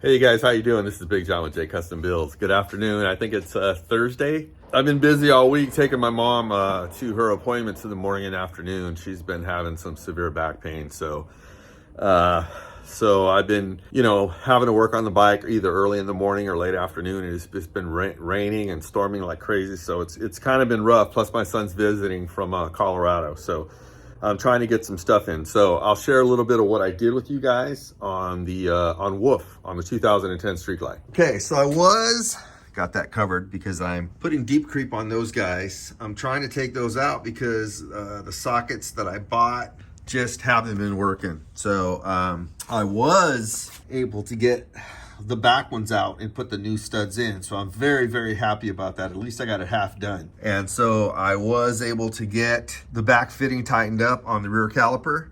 Hey guys, how you doing? This is Big John with J Custom Builds. Good afternoon. I think it's Thursday. I've been busy all week taking my mom to her appointments in the morning and afternoon. She's been having some severe back pain, so I've been, having to work on the bike either early in the morning or late afternoon. It's been raining and storming like crazy, so it's kind of been rough. Plus, my son's visiting from Colorado, so I'm trying to get some stuff in. So I'll share a little bit of what I did with you guys on the on Wolf on the 2010 Streetglide. Okay, so I got that covered because I'm putting deep creep on those guys. I'm trying to take those out because the sockets that I bought just haven't been working. So I was able to get the back ones out and put the new studs in. So I'm very, very happy about that. At least I got it half done. And so I was able to get the back fitting tightened up on the rear caliper.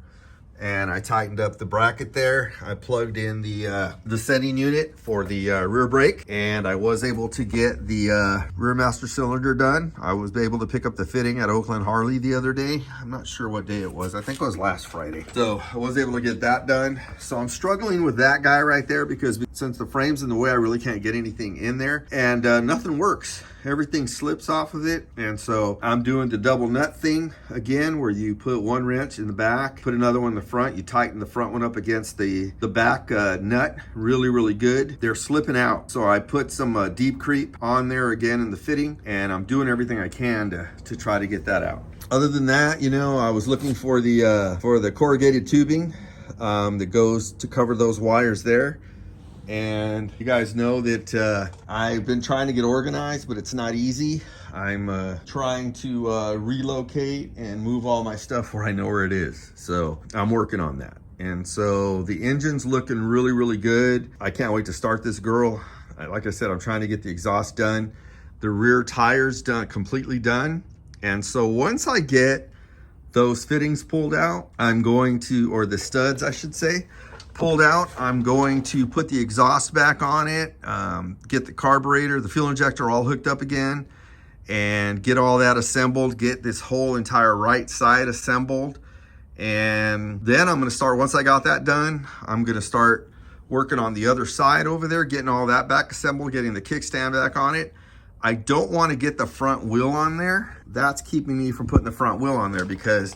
And I tightened up the bracket there. I plugged in the sending unit for the rear brake, and I was able to get the rear master cylinder done. I was able to pick up the fitting at Oakland Harley the other day. I'm not sure what day it was. I think it was last Friday. So I was able to get that done. So I'm struggling with that guy right there because since the frame's in the way, I really can't get anything in there, and nothing works. Everything slips off of it. And so I'm doing the double nut thing again, where you put one wrench in the back, put another one in the front, you tighten the front one up against the back nut really good. They're slipping out, so I put some deep creep on there again in the fitting, and I'm doing everything I can to try to get that out. Other than that, I was looking for the corrugated tubing that goes to cover those wires there. And you guys know that I've been trying to get organized, but it's not easy. I'm trying to relocate and move all my stuff where I know where it is. So I'm working on that. And so the engine's looking really good. I can't wait to start this girl. Like I said, I'm trying to get the exhaust done. The rear tires done, completely done. And so once I get those fittings pulled out, or the studs, I should say, pulled out, I'm going to put the exhaust back on it, get the carburetor, the fuel injector all hooked up again, and get all that assembled, get this whole entire right side assembled. And then I'm gonna start, once I got that done, I'm gonna start working on the other side over there, getting all that back assembled, getting the kickstand back on it. I don't want to get the front wheel on there. That's keeping me from putting the front wheel on there because,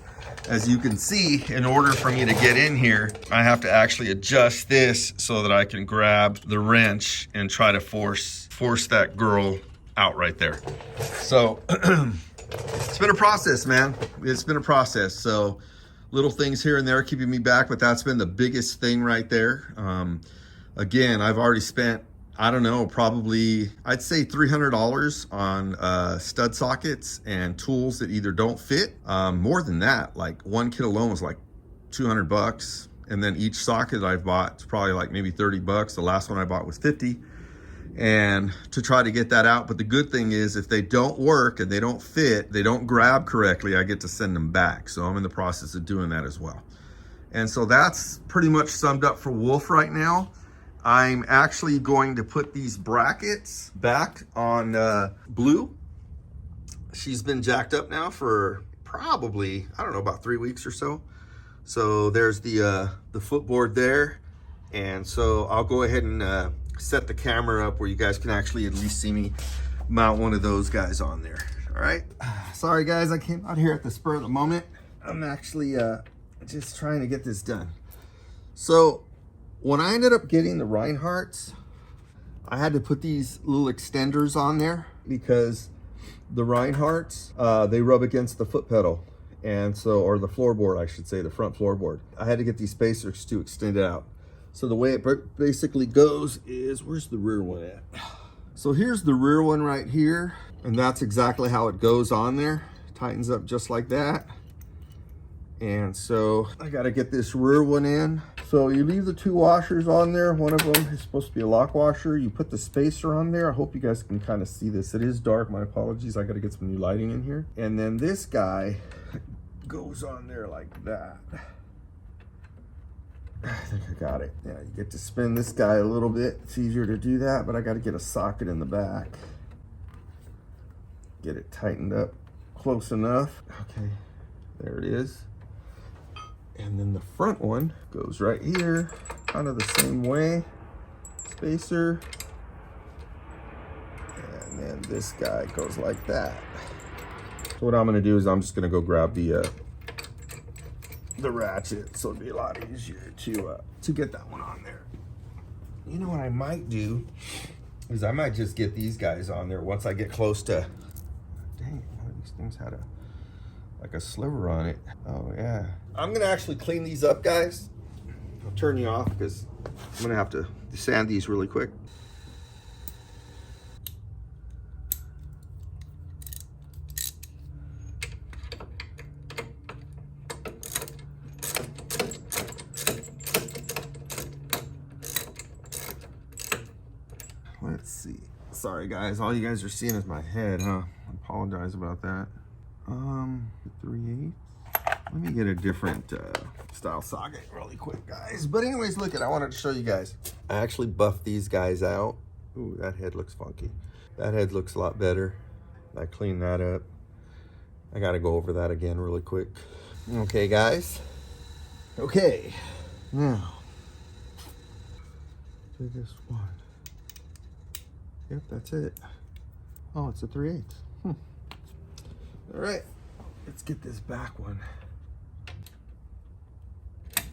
as you can see, in order for me to get in here, I have to actually adjust this so that I can grab the wrench and try to force that girl out right there. So it's been a process, man. It's been a process. So little things here and there keeping me back, but that's been the biggest thing right there. Again, I've already spent, I don't know, probably, I'd say $300 on stud sockets and tools that either don't fit. More than that, like one kit alone was like 200 bucks. And then each socket I've bought is probably like maybe 30 bucks. The last one I bought was 50. And to try to get that out. But the good thing is if they don't work and they don't fit, they don't grab correctly, I get to send them back. So I'm in the process of doing that as well. And so that's pretty much summed up for Wolf right now. I'm actually going to put these brackets back on Blue. She's been jacked up now for probably, I don't know, about 3 weeks or so. So there's the footboard there. And so I'll go ahead and set the camera up where you guys can actually at least see me mount one of those guys on there. All right. Sorry guys, I came out here at the spur of the moment. I'm actually just trying to get this done. So when I ended up getting the Reinhardts, I had to put these little extenders on there because the Reinhardts, they rub against the foot pedal. And so, or the floorboard, I should say, the front floorboard. I had to get these spacers to extend it out. So the way it basically goes is, where's the rear one at? So here's the rear one right here. And that's exactly how it goes on there. Tightens up just like that. And so I got to get this rear one in. So you leave the two washers on there. One of them is supposed to be a lock washer. You put the spacer on there. I hope you guys can kind of see this. It is dark. My apologies. I got to get some new lighting in here. And then this guy goes on there like that. I think I got it. Yeah, you get to spin this guy a little bit. It's easier to do that, but I got to get a socket in the back. Get it tightened up close enough. Okay, there it is. And then the front one goes right here, kind of the same way. spacer. And then this guy goes like that. So what I'm gonna do is I'm just gonna go grab the ratchet, so it'll be a lot easier to get that one on there. You know what I might do is I might just get these guys on there once I get close to, dang it, one of these things had like a sliver on it. Oh yeah. I'm gonna actually clean these up, guys. I'll turn you off because I'm gonna have to sand these really quick. Let's see. Sorry guys, all you guys are seeing is my head, huh? I apologize about that. 3/8. Let me get a different style socket really quick, guys. But anyways, look I wanted to show you guys. I actually buffed these guys out. Ooh, that head looks funky. That head looks a lot better. I cleaned that up. I gotta go over that again really quick. Okay, guys. Okay, now, biggest one. Yep, that's it. Oh, it's a 3/8. All right, let's get this back one. Okay.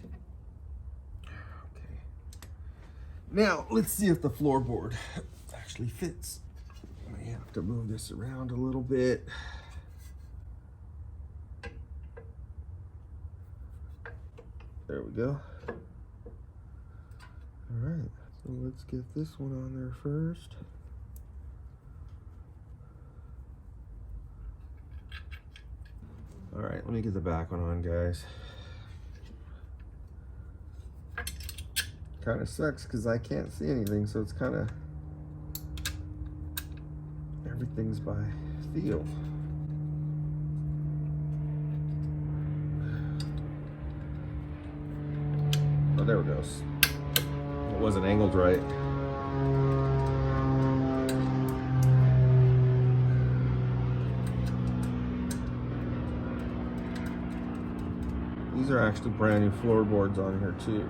Now, let's see if the floorboard actually fits. I may have to move this around a little bit. There we go. All right, so let's get this one on there first. All right, let me get the back one on, guys. Kind of sucks because I can't see anything, so it's kind of, everything's by feel. Oh, there it goes. It wasn't angled right. These are actually brand new floorboards on here too.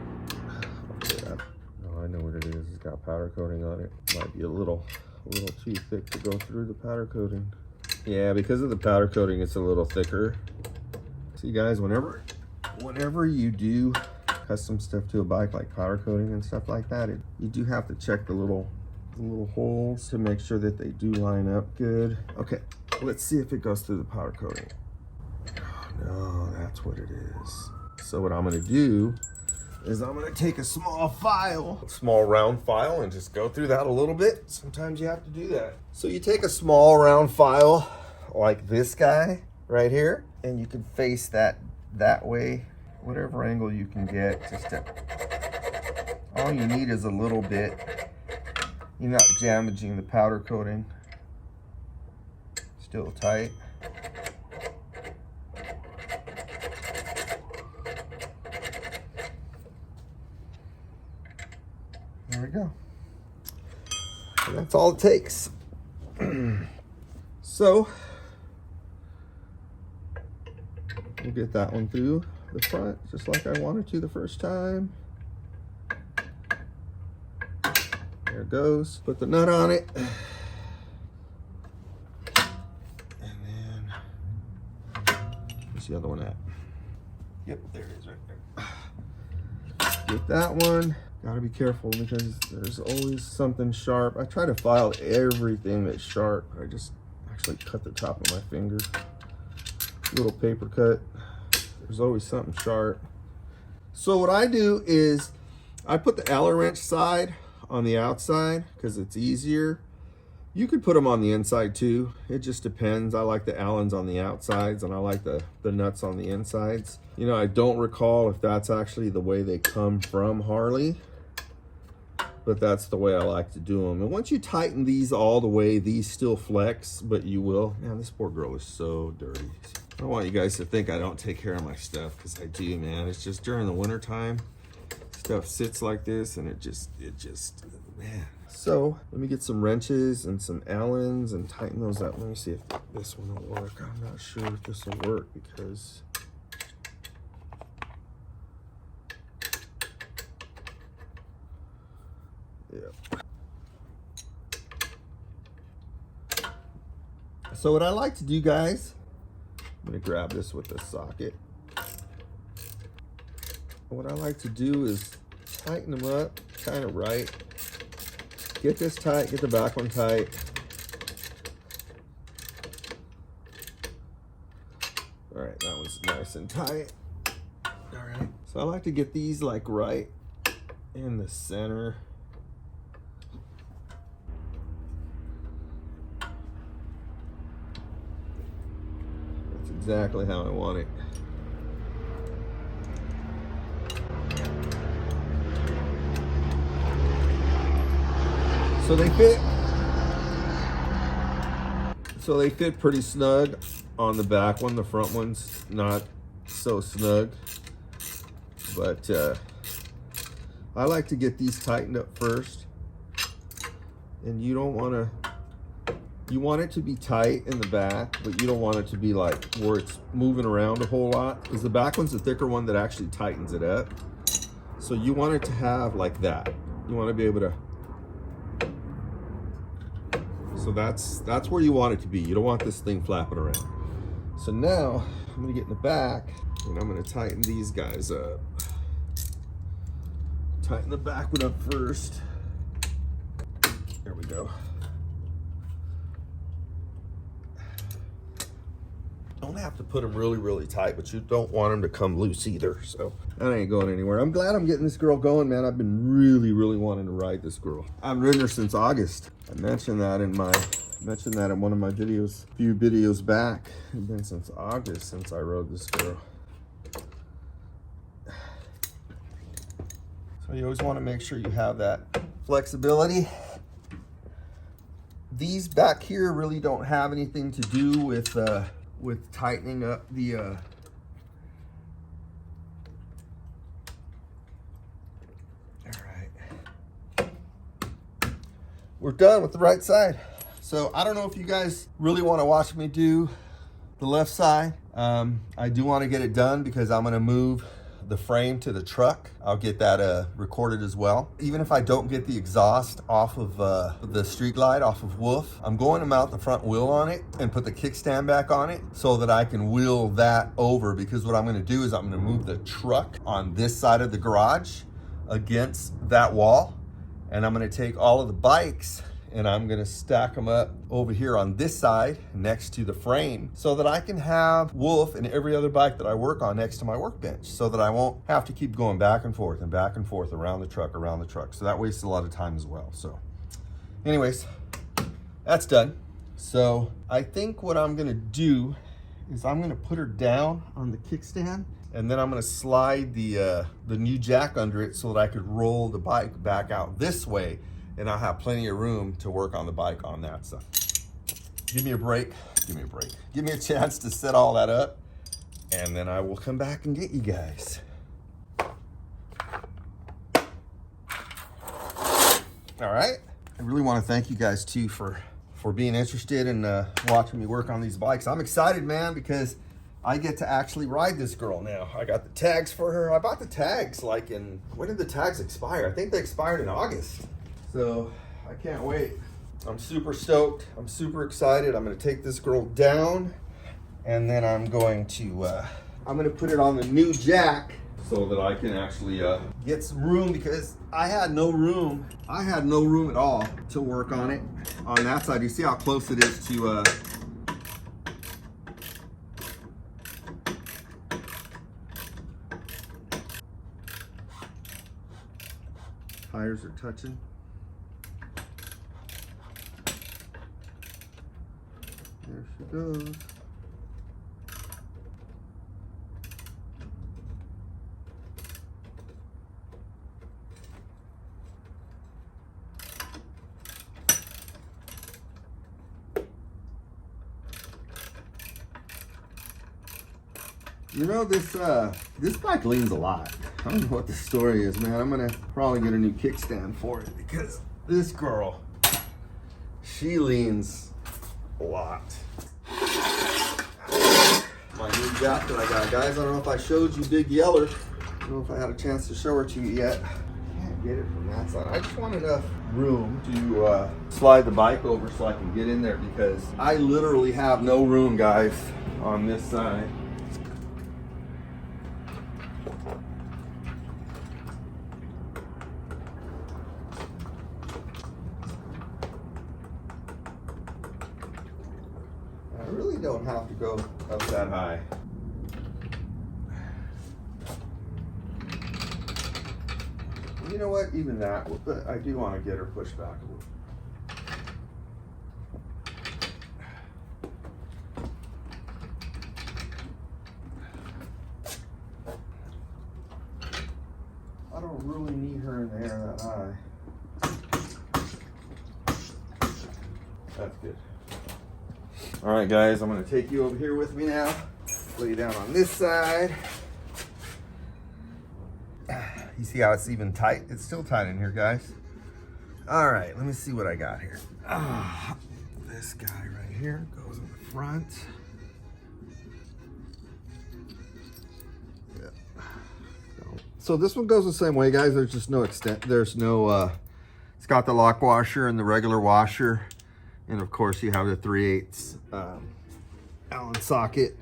Okay, oh, I know what it is. It's got powder coating on it. Might be a little too thick to go through the powder coating. Yeah, because of the powder coating, it's a little thicker. See, guys, whenever you do custom stuff to a bike like powder coating and stuff like that, you do have to check the little holes to make sure that they do line up good. Okay, let's see if it goes through the powder coating. No, that's what it is. So what I'm gonna do is I'm gonna take a small round file, and just go through that a little bit. Sometimes you have to do that. So you take a small round file like this guy right here, and you can face that way, whatever angle you can get. All you need is a little bit. You're not damaging the powder coating. Still tight. There we go. And that's all it takes. So we'll get that one through the front just like I wanted to the first time. There it goes. Put the nut on it. And then, where's the other one at? Yep, there it is right there. Get that one. Gotta be careful because there's always something sharp. I try to file everything that's sharp. I just actually cut the top of my finger. Little paper cut. There's always something sharp. So what I do is I put the Allen wrench side on the outside because it's easier. You could put them on the inside too. It just depends. I like the Allens on the outsides and I like the nuts on the insides. You know, I don't recall if that's actually the way they come from Harley, but that's the way I like to do them. And once you tighten these all the way, these still flex, but you will. Man, this poor girl is so dirty. I don't want you guys to think I don't take care of my stuff, because I do, man. It's just during the winter time, stuff sits like this and it just, man. So let me get some wrenches and some Allens and tighten those up. Let me see if this one will work. I'm not sure if this will work because yeah. So what I like to do, guys, I'm gonna grab this with the socket. What I like to do is tighten them up kind of right. Get this tight, get the back one tight. All right, that one's nice and tight. All right, so I like to get these like right in the center. That's exactly how I want it. So they fit pretty snug on the back one. The front one's not so snug, but I like to get these tightened up first. And you don't want to, you want it to be tight in the back, but you don't want it to be like where it's moving around a whole lot, because the back one's the thicker one that actually tightens it up. So you want it to have like that. You want to be able to, so that's where you want it to be. You don't want this thing flapping around. So now I'm gonna get in the back and I'm gonna tighten these guys up. Tighten the back one up first. There we go. Don't have to put them really tight, but you don't want them to come loose either. So that ain't going anywhere. I'm glad I'm getting this girl going, man. I've been really wanting to ride this girl. I've ridden her since August. I mentioned that in one of my videos, a few videos back. It's been since August since I rode this girl. So you always want to make sure you have that flexibility. These back here really don't have anything to do with tightening up the all right, we're done with the right side. So I don't know if you guys really want to watch me do the left side. I do want to get it done because I'm going to move the frame to the truck. I'll get that recorded as well. Even if I don't get the exhaust off of the Streetglide, off of Wolf, I'm going to mount the front wheel on it and put the kickstand back on it so that I can wheel that over, because what I'm gonna do is I'm gonna move the truck on this side of the garage against that wall, and I'm gonna take all of the bikes and I'm gonna stack them up over here on this side next to the frame so that I can have Wolf and every other bike that I work on next to my workbench, so that I won't have to keep going back and forth around the truck. So that wastes a lot of time as well. So anyways, that's done. So I think what I'm gonna do is I'm gonna put her down on the kickstand, and then I'm gonna slide the new jack under it so that I could roll the bike back out this way, and I'll have plenty of room to work on the bike on that side. Give me a break. Give me a chance to set all that up, and then I will come back and get you guys. All right. I really want to thank you guys too for being interested in watching me work on these bikes. I'm excited, man, because I get to actually ride this girl now. I got the tags for her. I bought the tags like when did the tags expire? I think they expired in August. So I can't wait. I'm super stoked. I'm super excited. I'm going to take this girl down, and then I'm going to put it on the new jack so that I can actually get some room, because I had no room at all to work on it on that side. You see how close it is to tires are touching. There she goes. You know, this bike leans a lot. I don't know what the story is, man. I'm gonna probably get a new kickstand for it, because this girl, she leans a lot. My new jack that I got, guys. I don't know if I showed you Big Yeller. I don't know if I had a chance to show her to you yet. Can't get it from that side. I just want enough room to slide the bike over so I can get in there, because I literally have no room, guys, on this side. I really don't have to go up that high. You know what? Even that, but I do want to get her pushed back a little. I don't really need her in the air that high. That's good. All right, guys, I'm going to take you over here with me now. Lay you down on this side. You see how it's even tight? It's still tight in here, guys. All right, let me see what I got here. This guy right here goes in the front. Yep. So this one goes the same way, guys. There's just no extent. There's no, it's got the lock washer and the regular washer. And of course you have the 3/8 Allen socket.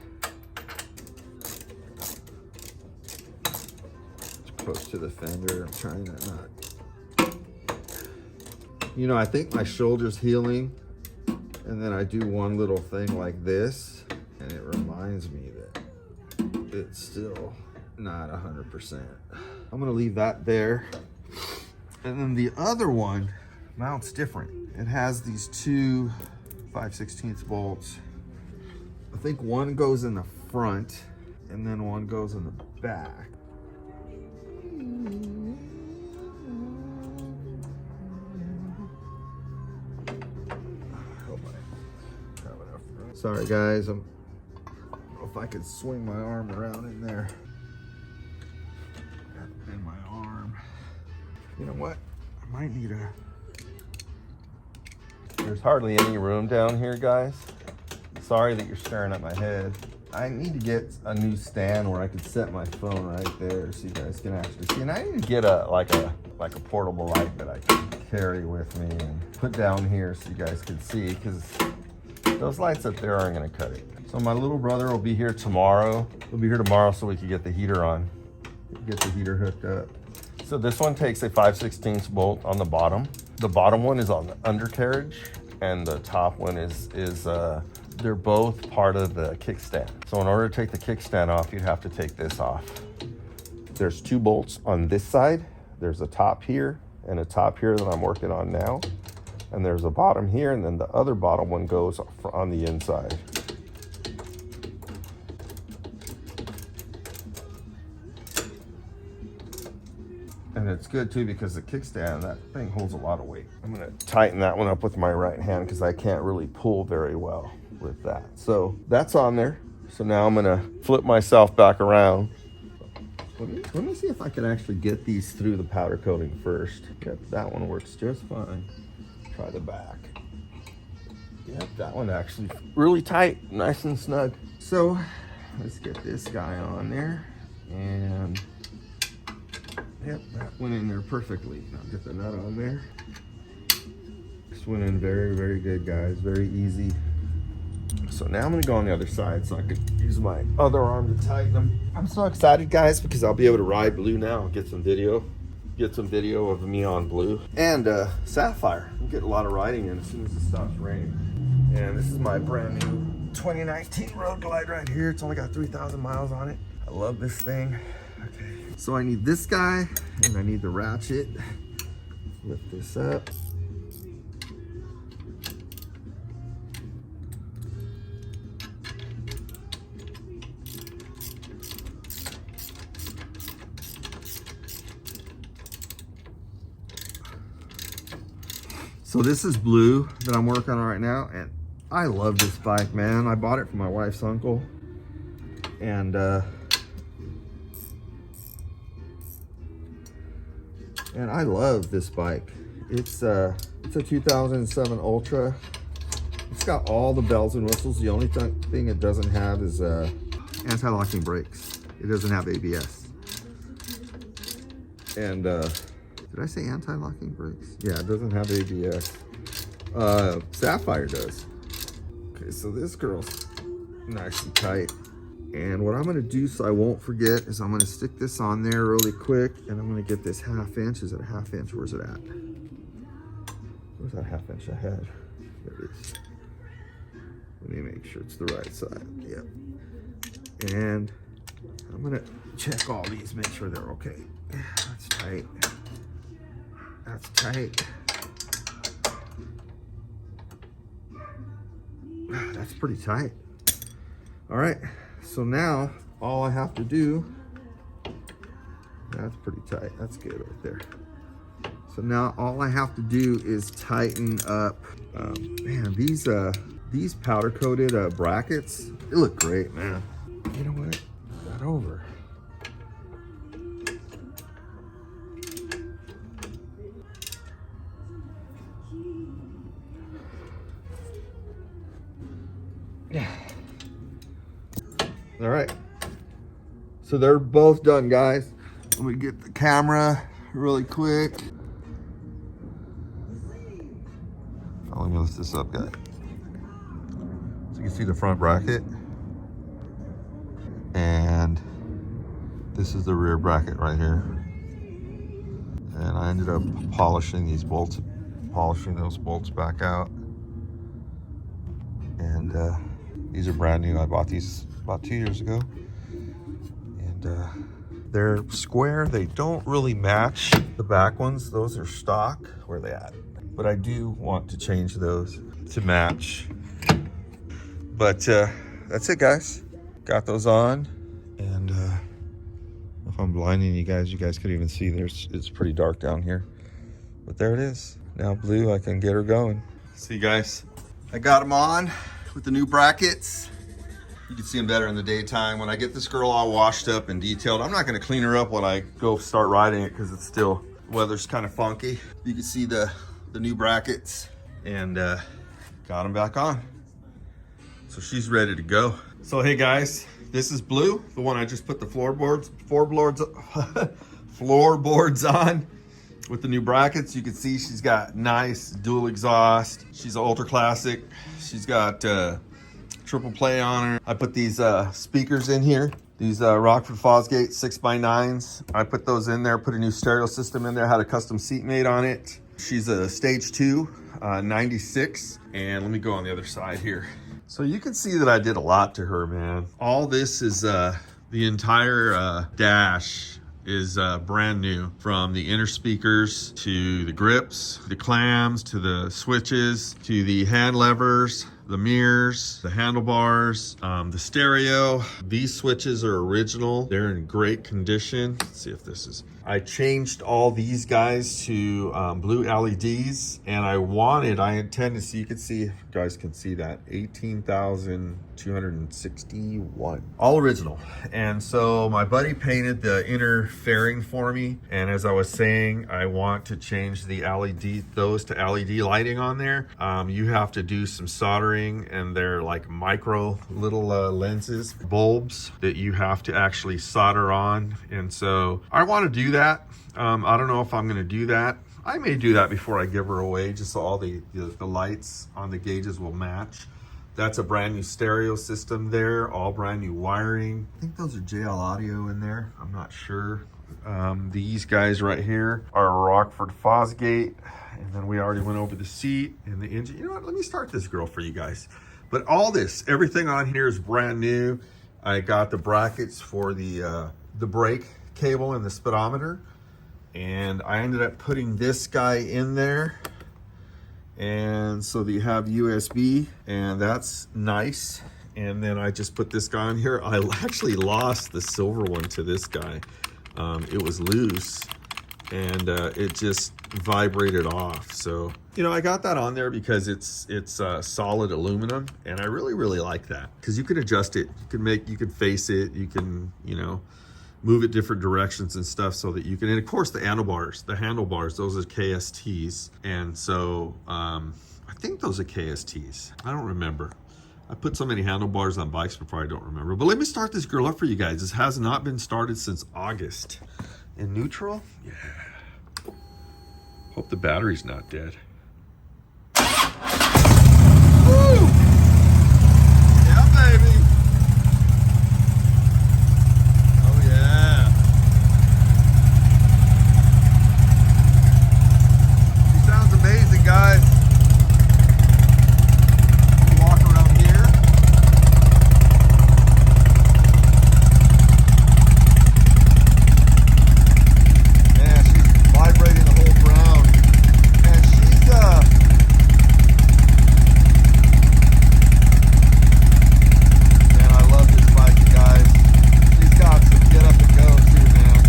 Close to the fender. I'm trying to not. You know, I think my shoulder's healing, and then I do one little thing like this, and it reminds me that it's still not 100%. I'm gonna leave that there. And then the other one mounts different. It has these two 5/16 bolts. I think one goes in the front, and then one goes in the back. Sorry guys, I don't know if I could swing my arm around in there. Got to bend my arm. You know what? I might need a... There's hardly any room down here, guys. Sorry that you're staring at my head. I need to get a new stand where I could set my phone right there so you guys can actually see. And I need to get a portable light that I can carry with me and put down here so you guys can see, because those lights up there aren't gonna cut it. So my little brother will be here tomorrow. He'll be here tomorrow so we can get the heater on, get the heater hooked up. So this one takes a 5/16 bolt on the bottom. The bottom one is on the undercarriage, and the top one is they're both part of the kickstand. So in order to take the kickstand off, you'd have to take this off. There's two bolts on this side. There's a top here and a top here that I'm working on now. And there's a bottom here, and then the other bottom one goes on the inside. And it's good too, because the kickstand, that thing holds a lot of weight. I'm gonna tighten that one up with my right hand because I can't really pull very well with that. So that's on there. So now I'm gonna flip myself back around. Let me see if I can actually get these through the powder coating first. Yep, that one works just fine. Try the back. Yep, that one actually really tight, nice and snug. So let's get this guy on there, and yep, that went in there perfectly. Now get the nut on there. This went in very, very good, guys. Very easy. So now I'm gonna go on the other side so I can use my other arm to tighten them. I'm so excited, guys, because I'll be able to ride Blue now. I'll get some video of me on Blue and Sapphire. We'll get a lot of riding in as soon as it stops raining. And this is my brand new 2019 Roadglide right here. It's only got 3,000 miles on it. I love this thing. Okay, so I need this guy, and I need the ratchet. Lift this up. So this is Blue that I'm working on right now, and I love this bike, man. I bought it from my wife's uncle, and I love this bike. It's a 2007 Ultra. It's got all the bells and whistles. The only thing it doesn't have is anti-locking brakes. It doesn't have ABS. And Did I say anti-locking brakes? Yeah, it doesn't have ABS. Sapphire does. Okay, so this girl's nice and tight. And what I'm gonna do so I won't forget is I'm gonna stick this on there really quick, and I'm gonna get this 1/2 inch. Is it a 1/2 inch? Where's it at? Where's that 1/2 inch I had? There it is. Let me make sure it's the right side. Yep. And I'm gonna check all these, make sure they're okay. That's tight. That's tight. That's pretty tight. All right, so now all I have to do, that's pretty tight. That's good right there. So now all I have to do is tighten up. Man, these powder coated brackets, they look great, man. You know what? Move that over. Yeah. All right. So they're both done, guys. Let me get the camera really quick. Oh, let me lift this up, guys. So you can see the front bracket. And this is the rear bracket right here. And I ended up polishing these bolts, polishing those bolts back out. And these are brand new. I bought these about 2 years ago. And they're square. They don't really match the back ones. Those are stock. Where are they at? But I do want to change those to match. But that's it, guys. Got those on. And if I'm blinding you guys could even see it's pretty dark down here. But there it is. Now blue, I can get her going. See, guys, I got them on with the new brackets. You can see them better in the daytime. When I get this girl all washed up and detailed, I'm not gonna clean her up when I go start riding it because it's still, weather's kind of funky. You can see the new brackets, and got them back on. So she's ready to go. So hey guys, this is Blue, the one I just put the floorboards on with the new brackets. You can see she's got nice dual exhaust. She's an ultra classic. She's got triple play on her. I put these speakers in here. These Rockford Fosgate 6x9s. I put those in there, put a new stereo system in there, had a custom seat made on it. She's a stage 2, 96. And let me go on the other side here. So you can see that I did a lot to her, man. All this is, the entire dash is brand new, from the inner speakers to the grips, the clams, to the switches, to the hand levers, the mirrors, the handlebars, the stereo. These switches are original. They're in great condition. Let's see if this is, I changed all these guys to blue LEDs, and I intended, so you can see, you guys can see that, 18,261. All original. And so my buddy painted the inner fairing for me. And as I was saying, I want to change the those to LED lighting on there. You have to do some soldering, and they're like micro little lenses, bulbs that you have to actually solder on. And so I want to do that. I don't know if I'm going to do that. I may do that before I give her away, just so all the lights on the gauges will match. That's a brand new stereo system there, all brand new wiring. I think those are JL Audio in there. I'm not sure. These guys right here are Rockford Fosgate. And then we already went over the seat and the engine. You know what? Let me start this girl for you guys. But all this, everything on here is brand new. I got the brackets for the brake cable and the speedometer, and I ended up putting this guy in there, and so you have USB, and that's nice. And then I just put this guy on here. I actually lost the silver one to this guy. It was loose, and it just vibrated off. So, you know, I got that on there because it's solid aluminum, and I really like that, because you can adjust it, you can face it, you can, you know, move it different directions and stuff, so that you can, and of course the handlebars, those are KSTs. And so I think those are KSTs. I don't remember. I put so many handlebars on bikes before, I don't remember. But let me start this girl up for you guys. This has not been started since August. In neutral, yeah. Hope the battery's not dead. Woo! Yeah, baby. Oh, yeah. She sounds amazing, guys. Walk around here. Man, she's vibrating the whole ground. And she's man, I love this bike, you guys. She's got some get up and go too, man.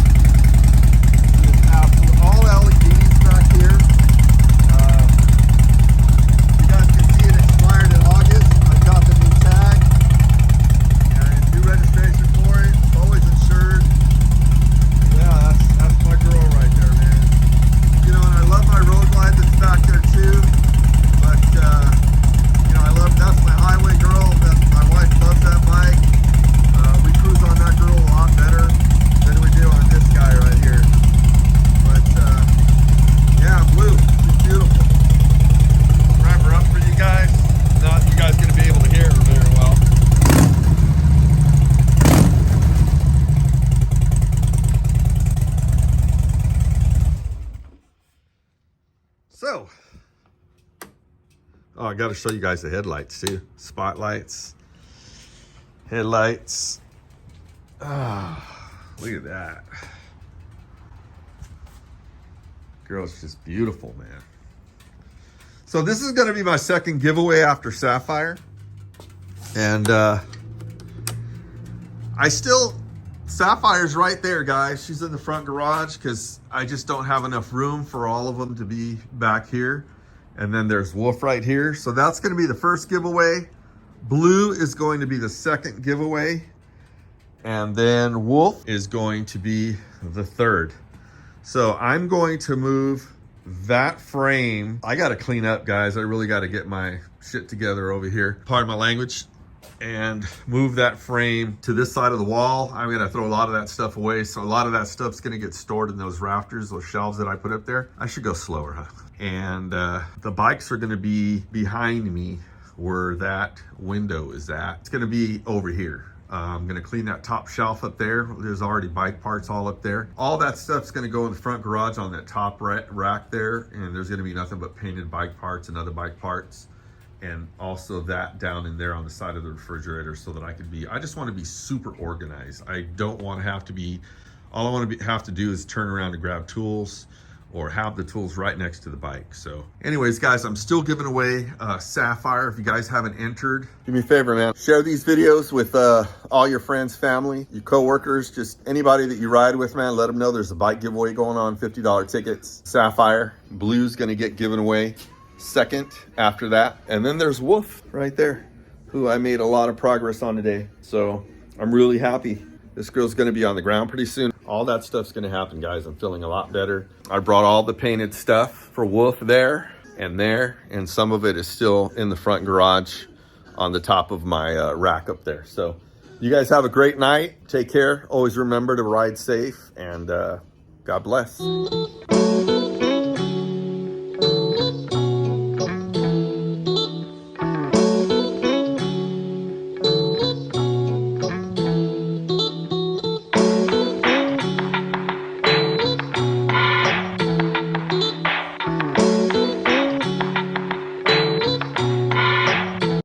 She is absolute, all LEDs back here. You guys can see it expired in August. I got the new tag and new registration for it. It's always insured. Yeah, that's my girl right there, man. You know, and I love my Roadglide that's back there too. But you know, that's my highway girl. My wife loves that bike. We cruise on that girl a lot better than we do on this guy right here. But yeah, blue, she's beautiful. Wrap her up for you guys. Not you guys gonna be able to hear her very well. So, oh, I got to show you guys the headlights too. Spotlights, headlights. Ah, look at that. Girl's just beautiful, man. So this is going to be my second giveaway after Sapphire. And Sapphire's right there, guys. She's in the front garage because I just don't have enough room for all of them to be back here. And then there's Wolf right here. So that's going to be the first giveaway. Blue is going to be the second giveaway. And then Wolf is going to be the third. So I'm going to move that frame. I got to clean up, guys. I really got to get my shit together over here. Pardon my language. And move that frame to this side of the wall. I'm gonna throw a lot of that stuff away. So a lot of that stuff's gonna get stored in those rafters, those shelves that I put up there. I should go slower, huh? And the bikes are gonna be behind me where that window is at. It's gonna be over here. I'm gonna clean that top shelf up there. There's already bike parts all up there. All that stuff's gonna go in the front garage on that top rack there. And there's gonna be nothing but painted bike parts and other bike parts. And also that down in there on the side of the refrigerator so that I just want to be super organized. I don't want to have to be, all I want to have to do is turn around and grab tools or have the tools right next to the bike. So anyways, guys, I'm still giving away Sapphire. If you guys haven't entered, do me a favor, man. Share these videos with all your friends, family, your coworkers, just anybody that you ride with, man. Let them know there's a bike giveaway going on, $50 tickets. Sapphire, blue's gonna get given away second after that. And then there's Wolf right there, who I made a lot of progress on today. So I'm really happy. This girl's gonna be on the ground pretty soon. All that stuff's gonna happen, guys. I'm feeling a lot better. I brought all the painted stuff for Wolf there, and some of it is still in the front garage on the top of my rack up there. So you guys have a great night. Take care. Always remember to ride safe, and God bless.